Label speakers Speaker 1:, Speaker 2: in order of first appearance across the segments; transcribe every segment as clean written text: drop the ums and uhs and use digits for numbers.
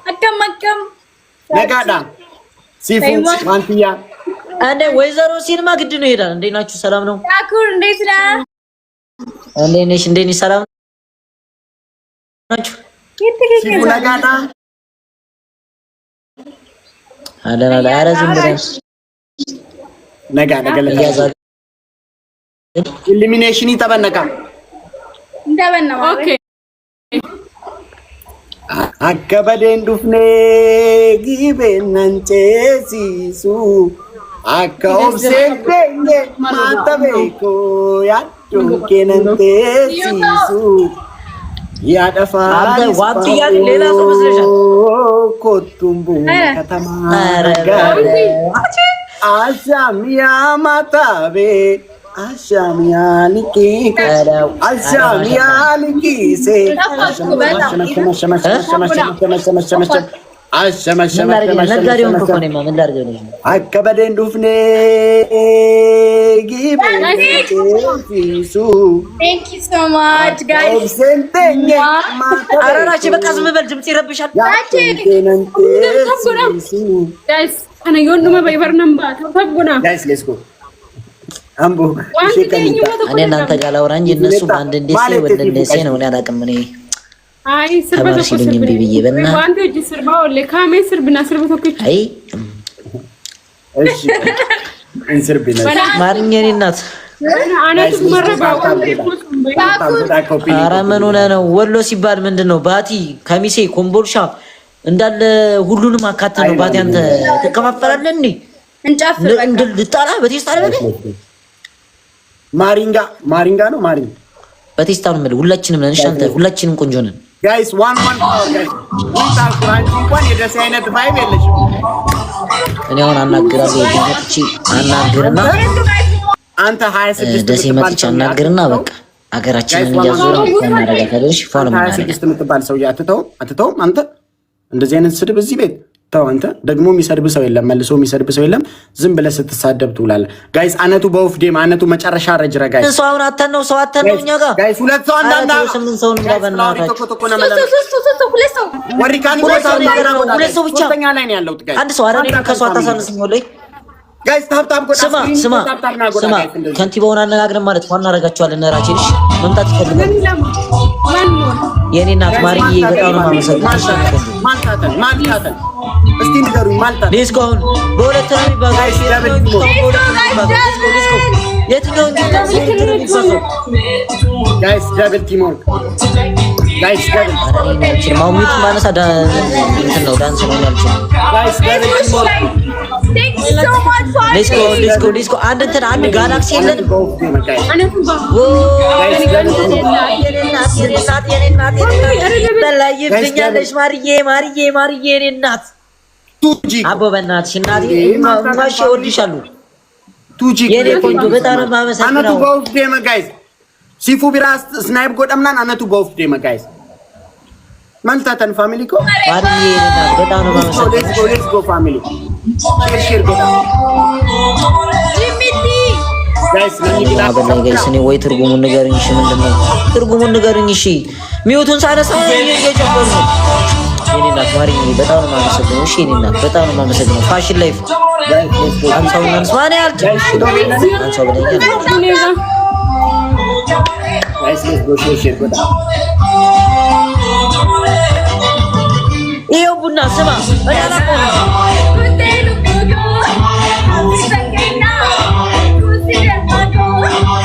Speaker 1: አከመከም
Speaker 2: ነጋዳ ሲፉ ማንቲያ
Speaker 3: አንዴ ወይዘሮ ሲልማ ግድ ነው ይሄዳል። እንዴት ናችሁ? ሰላም ነው?
Speaker 1: ታኩር እንዴት ነህ?
Speaker 3: እንዴት ነሽ? እንዴት ነሽ? ሰላም ናችሁ?
Speaker 2: ሲፉ ነጋዳ
Speaker 3: አለና ላራ ዝም ብለን
Speaker 2: ነጋ ነገለ ኢሊሚኔሽን ይተበነካ
Speaker 1: እንደበና
Speaker 4: ኦኬ
Speaker 2: አከበደን ዱፍኔ ጊቤናንቼሲሱ አከኦብሴንቴ ማተቤኮ ያዱኬነንቴሲሱ ያደፋ
Speaker 3: አንተ ዋጥያ ሌላ ሰው መስለሻል።
Speaker 2: ኮቱምቡ ከተማ አሻሚያ ማታቤ አሻሚያ ሊቂ አሻሚያ ሊቂሴ አከበደን ዱፍኔ ጊቤሱ
Speaker 3: አራራች በቃ ዝም በል ድምጽ ይረብሻል። እኔ እናንተ ጋር ላውራ እንጂ እነሱ በአንድ እንዴት ሲል ወደ እንዴት ሲል ነው እኔ አላውቅም። እኔ አይ ስርበቶ ሲልኝ ቢብዬ በእና
Speaker 4: አንተ እጅ ስርባው ለካሜ ስርብና ስርበቶ
Speaker 3: አይ
Speaker 2: እሺ እንስርብና
Speaker 3: ማርኛ እኔ እናት
Speaker 4: አናቱ መረባው
Speaker 3: ኧረ ምን ሆነህ ነው? ወሎ ሲባል ምንድነው? ባቲ፣ ከሚሴ፣ ኮምቦልሻ እንዳለ ሁሉንም አካተህ ነው። ባቲ አንተ ትከፋፈላለህ እንዴ?
Speaker 1: እንጨፍር በቃ
Speaker 3: ልጣላ በቴስታ አይደል?
Speaker 2: ማሪንጋ ነው ማሪንጋ
Speaker 3: በቴስታ ነው ማለት ሁላችንም ነን። እሺ አንተ ሁላችንም ቆንጆ ነን
Speaker 2: ጋይስ። ዋን ፓወር ጋይስ ወጣ ቁራንጂ እንኳን የደስ አይነት ቫይብ የለሽም።
Speaker 3: እኔ አሁን አናግራለሁ የመጥቼ አናግርና
Speaker 2: አንተ 26
Speaker 3: ደስ መጥቼ አናግርና በቃ አገራችንን እያዞረ እናረጋታለሽ። ፎሎ ማለት
Speaker 2: 26 የምትባል ሰው አትተው አንተ እንደዚህ አይነት ስድብ እዚህ ቤት ተው። አንተ ደግሞ የሚሰድብ ሰው የለም፣ መልሶ የሚሰድብ ሰው የለም። ዝም ብለህ ስትሳደብ ትውላለህ። ጋይስ አነቱ በውፍዴም አነቱ መጨረሻ ረጅራ ጋይስ
Speaker 3: ሰው አሁን አተን ነው ሰው አተን ነው እኛ ጋር
Speaker 2: ጋይስ ሁለት ሰው አንዳንዳ
Speaker 3: ስምንት ሰው ነው ባበናታችሁ
Speaker 2: ወሪካኒ
Speaker 3: ሁለት ሰው ብቻ
Speaker 2: ላይ ነው ያለው ጋይስ
Speaker 3: አንድ ሰው አረኔ ከሰው አታሳንስኝ ወለይ
Speaker 2: ጋይስ ታፕታፕ ጎዳ
Speaker 3: ስማ ከንቲባውን አነጋግረን ማለት ነው እናረጋቸዋለን። ነራችንሽ መምጣት ይፈልጋል። የኔ እናት ማርዬ በጣም ነው ማመሰግንሽ።
Speaker 2: ማልታተን እስቲ ንገሩኝ ማልታተን
Speaker 3: ዲስኮ አሁን በሁለት ነው የሚባለው የትኛው
Speaker 2: ጋይስ ደብል ቲምወርክ ጋይስ ደብል
Speaker 3: ማውሚት ማነሳ እንትን ነው ዳንስ ነው ያልችው
Speaker 2: ጋይስ ደብል ቲምወርክ
Speaker 3: ዲስኮ አንድ እንትን አንድ ጋላክሲ የለን በላይብኛለሽ ማርዬ የኔ እናት አቦ በእናትሽ እናቴ ማሽ ወድሻለሁ የኔ ቆንጆ በጣም ማመሰግነው።
Speaker 2: አነቱ በውፍ ዴመ ጋይስ ሲፉ ቢራ ስናይፕ ጎደምናን አነቱ በውፍ ዴመ ጋይስ ማልታተን ፋሚሊ ኮ
Speaker 3: ማርዬ የኔ እናት በጣም ነው ማመሰግነው።
Speaker 2: ሌትስ ጎ ፋሚሊ ሼር ጎዳ ጋይስ
Speaker 3: ጋይስ እኔ ወይ ትርጉሙን ንገርኝ። እሺ ምንድነው ትርጉሙን ንገርኝ። እሺ ሚውቱን ሳነሳ እየጨመሩ ነው። የኔ እናት ማርዬ በጣም ነው ማመሰግነው። እሺ የኔ እናት በጣም ነው ማመሰግነው። ፋሽን ላይፍ አንሳውና ስማኔ አልጨሽ አንሳው በለኛ
Speaker 2: ጋይስ ሌትስ ጎ ሼር ጎዳ
Speaker 3: ይኸው ቡና ስማ በላላቆ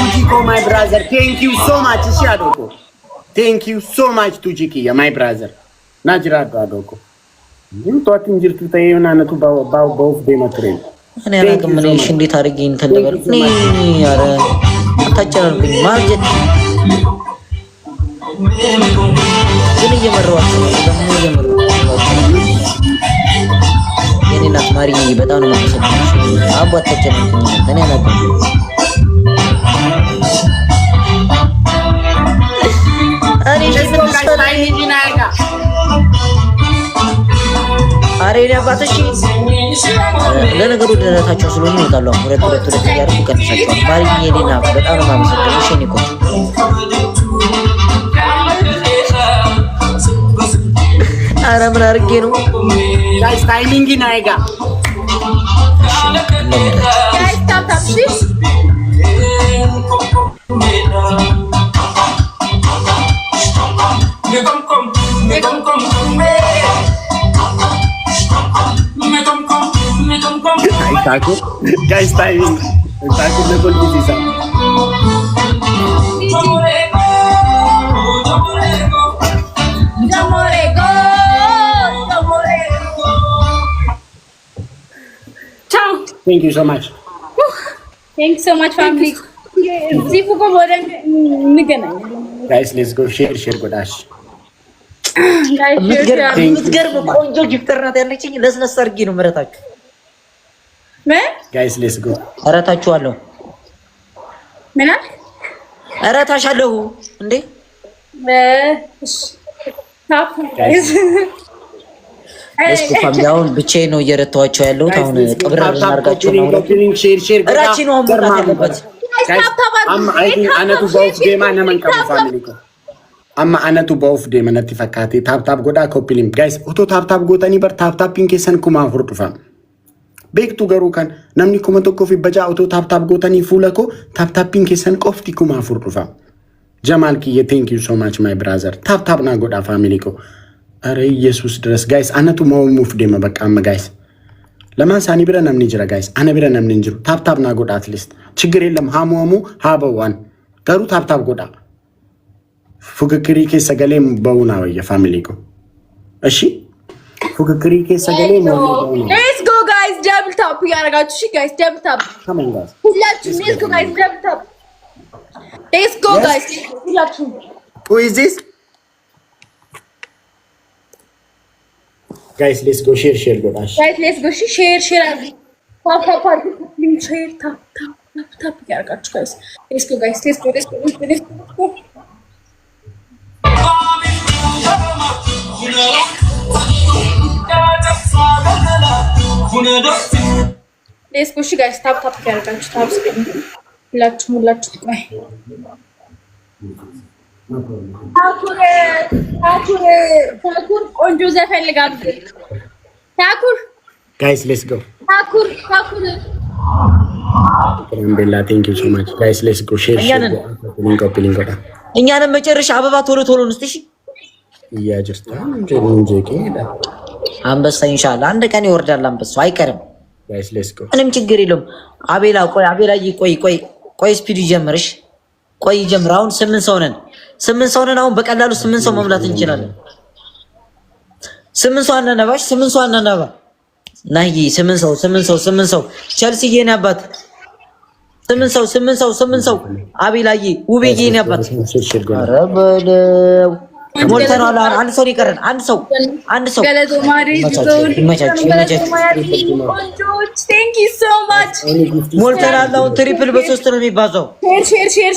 Speaker 2: ቱጂኮ ማይ ብራዘር ቴንክ ዩ ሶ ማች። እሺ አዶኮ ቴንክ ዩ ሶ ማች ቱጂኪ ማይ ብራዘር ናጅራዶ አዶኮ ምን ቷት እንጅርቱ ተየና ነቱ ባው በመትሬ
Speaker 3: እኔ አላውቅም። ምን እሺ እንዴት አድርጌ እንትን ነገር እኔ ኧረ አታጨናንቁኝ ማርጀት ግን እየመረዋቸው ደግሞ እየመረዋቸው የኔ እናት ማርዬ በጣም ነው የማመሰግነው። አቦ አታጨናንቁኝ እኔ አላውቅም። እኔ አሬና ባተሺ ለነገሩ ደረታቸው ስለሆነ ይወጣሉ። ሁለት እያደረጉ ቀንሳቸዋል። ማርዬ የኔ እናት በጣም ነው የማመሰግነው። እሺ እኔ እኮ ኧረ ምን አድርጌ ነው
Speaker 2: ጋይስ ታይሚንግ ናይጋ
Speaker 1: ጋይስ ታፕ ሺ
Speaker 2: guys timing takut level bisa
Speaker 4: ciao
Speaker 2: thank you so much
Speaker 1: family zifu ko bodan nigana
Speaker 2: guys let's go share godash
Speaker 3: ምትገርም ቆንጆ ጊፍተር ናት ያለችኝ ለስለስ አድርጊ ነው ምረታችሁ
Speaker 2: guys let's go
Speaker 3: አረታችኋለሁ
Speaker 1: ምና
Speaker 3: አረታሻለሁ እንዴ
Speaker 1: ታፕ
Speaker 3: እስኪ ፋሚሊያውን ብቻዬን ነው እየረታኋቸው ያለሁት አሁን ቅብር እናርጋቸው ነው
Speaker 2: share
Speaker 3: እራቺ ነው መውጣት ያለበት
Speaker 2: አነቱ ባውፍ ጌማ ነመንቀም ፋሚሊ ኮ amma anatu bauf de manatti fakkaate tap goda kopilim guys auto tap gotani bar tapping kesan kuma furdufam beektu garu kan namni kuma tokko fi baja auto tap gotani fuula ko tapping kesan qofti kuma furdufam jamal ki thank you so much my brother tap na goda family ko are jesus dress guys anatu mawmuf de mabaka amma guys ለማን ሳኒ ብረ namni jira guys ana bira namni jiru tap na goda at least ችግር የለም ሃሞሙ ሃበዋን garu tap goda ፉክክሪ ከሰገሌም በውና ወይ ፋሚሊ ኮ እሺ ፉክክሪ ከሰገሌ ነው
Speaker 1: let's go guys double tap ያረጋችሁ እሺ guys double tap
Speaker 2: come on guys
Speaker 1: ሁላችሁ let's go guys double tap let's go guys ሁላችሁ
Speaker 2: who is this guys let's go share godash
Speaker 1: guys let's go share tap ያረጋችሁ guys let's go let's go guys tap ያረጋችሁ ታፕ ሁላችሁ ቆይ ታኩር ቆንጆ ዘፈን ልጋብዝ ታኩር
Speaker 2: guys let's go
Speaker 1: ታኩር
Speaker 2: ረምቤላ thank you so much guys let's go share link goda
Speaker 3: እኛንም መጨረሻ አበባ ቶሎ እንስጥሽ
Speaker 2: ያጅርታ እንጀኬ
Speaker 3: አንበሳ ኢንሻአላ አንድ ቀን ይወርዳል አንበሳው አይቀርም
Speaker 2: guys let's go
Speaker 3: ምንም ችግር የለውም አቤላ ቆይ ስፒድ ይጀምርሽ ቆይ ጀምር አሁን 8 ሰው ነን አሁን በቀላሉ 8 ሰው መምላት እንችላለን 8 ሰው አናነባሽ 8 ሰው አናነባ ናይ 8 ሰው ቸልሲ የኔ አባት 8 ሰው አቤላዬ ውቤዬ የኔ አባት ኧረ በለው ሞልተናል አንድ ሰው ይቀረን አንድ ሰው
Speaker 1: ገለቶ ማሪጅ
Speaker 3: ይመቻች
Speaker 1: thank you so much
Speaker 3: ሞልተናል አሁን ትሪፕል በ3 ነው የሚባዛው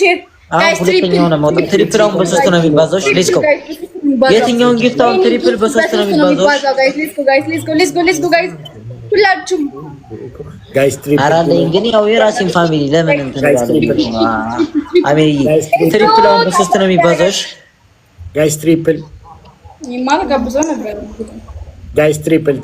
Speaker 1: share
Speaker 3: አሁን ሁለተኛው ነው ማለት ትሪፕል አሁን በ3 ነው የሚባዛው ሌትስ ጎ የትኛውን ጊፍት አሁን ትሪፕል በ3 ነው የሚባዛው
Speaker 1: let's go guys ሁላችሁም
Speaker 2: guys triple
Speaker 3: አራለኝ ግን ያው የራሴን ፋሚሊ ለምን እንትን እንዳለ አሜሪ ትሪፕል አሁን በ3 ነው የሚባዛው
Speaker 2: guys triple
Speaker 1: ይማል ጋብዞ ነበር
Speaker 2: guys triple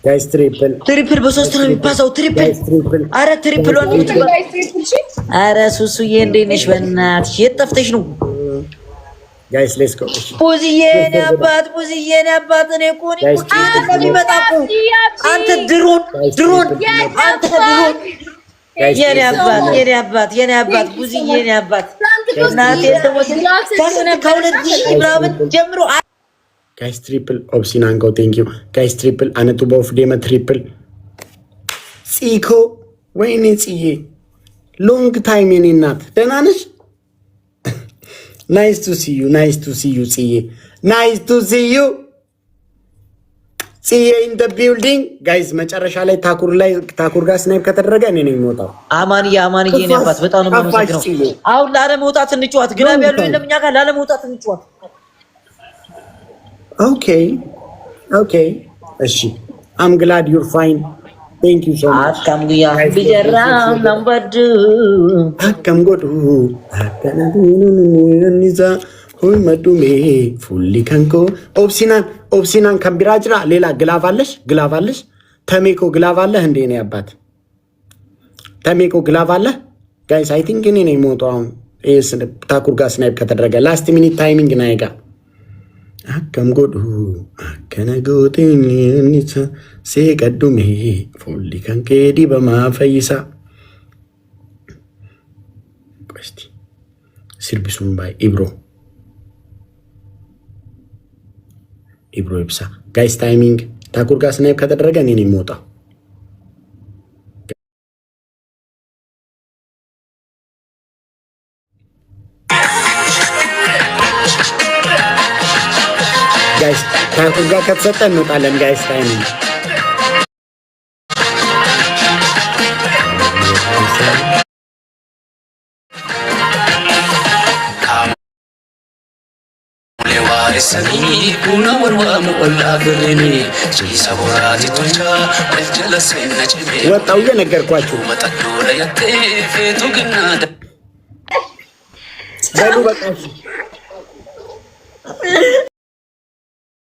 Speaker 2: guys
Speaker 3: ትሪፕል በ3 ነው የሚባዛው ትሪፕል አረ ትሪፕል ነው አረ ሱሱዬ እንዴት ነሽ በእናትሽ የት ጠፍተሽ ነው
Speaker 2: guys let's go
Speaker 3: ቡዚዬ ነው አባት እኔ እኮ አንተ ድሮን የኔ አባት ቡዚዬ የኔ አባት እናቴ ከሁለት ሺህ ምናምን ጀምሮ
Speaker 2: guys triple ኦፕሲናንጎ thank you guys triple አነቱ ቦፍ ዴመ ትሪፕል ጽኮ ወይኔ ጽዬ ሎንግ ታይም የኔ እናት ደህና ነሽ nice to see you ጽዬ nice to see you ጽዬ in the building guys መጨረሻ ላይ ታኩር ጋር ስናይፕ ከተደረገ እኔ ነኝ የምወጣው
Speaker 3: አማንዬ የኔ አባት በጣም ነው የማመሰግነው አሁን ላለመውጣት እንጫወት ግናብ ያለው የለም እኛ ጋር ላለመውጣት እንጫወት
Speaker 2: okay እሺ I'm glad you're fine thank you so much
Speaker 3: አካምጉያ ቢጀራም ነምበዱ
Speaker 2: አካም ጎዱ አካናዱን እንዛ ሁይ መዱሜ ፉሊ ከንኮ ኦብሲናን ከምቢራጅራ ሌላ ግላቭ አለሽ ተሜኮ ግላቭ አለህ እንዴ ነው ያባት ተሜኮ ግላቭ አለህ ጋይስ አይ ቲንክ እኔ ነኝ ሞቶ አሁን ኤስ ታኩር ጋር ስናይፕ ከተደረገ ላስት ሚኒት ታይሚንግ ናይጋ አከም ጎዱ አከነጎቴን ኒታ ሴቀዱሜ ፉሊ ከንኬዲ በማፈይሳ ቆስቲ ሲርቢሱን ባይ ኢብሮ ይብሳ ጋይስ ታይሚንግ ታኩር ጋር ስናይፕ ከተደረገ እኔ ነኝ ሞታ ጋይስ ታኩር ጋር ከተሰጠ እንወጣለን ጋይስ ታይሚንግ
Speaker 5: Sani kuna warwa mu walla birni ci saborati tonja waljala sayna jibe
Speaker 2: ወጣው እየነገርኳችሁ
Speaker 5: መጣዱ ለያቴ ፌቱ ግና
Speaker 2: በሉ በቃ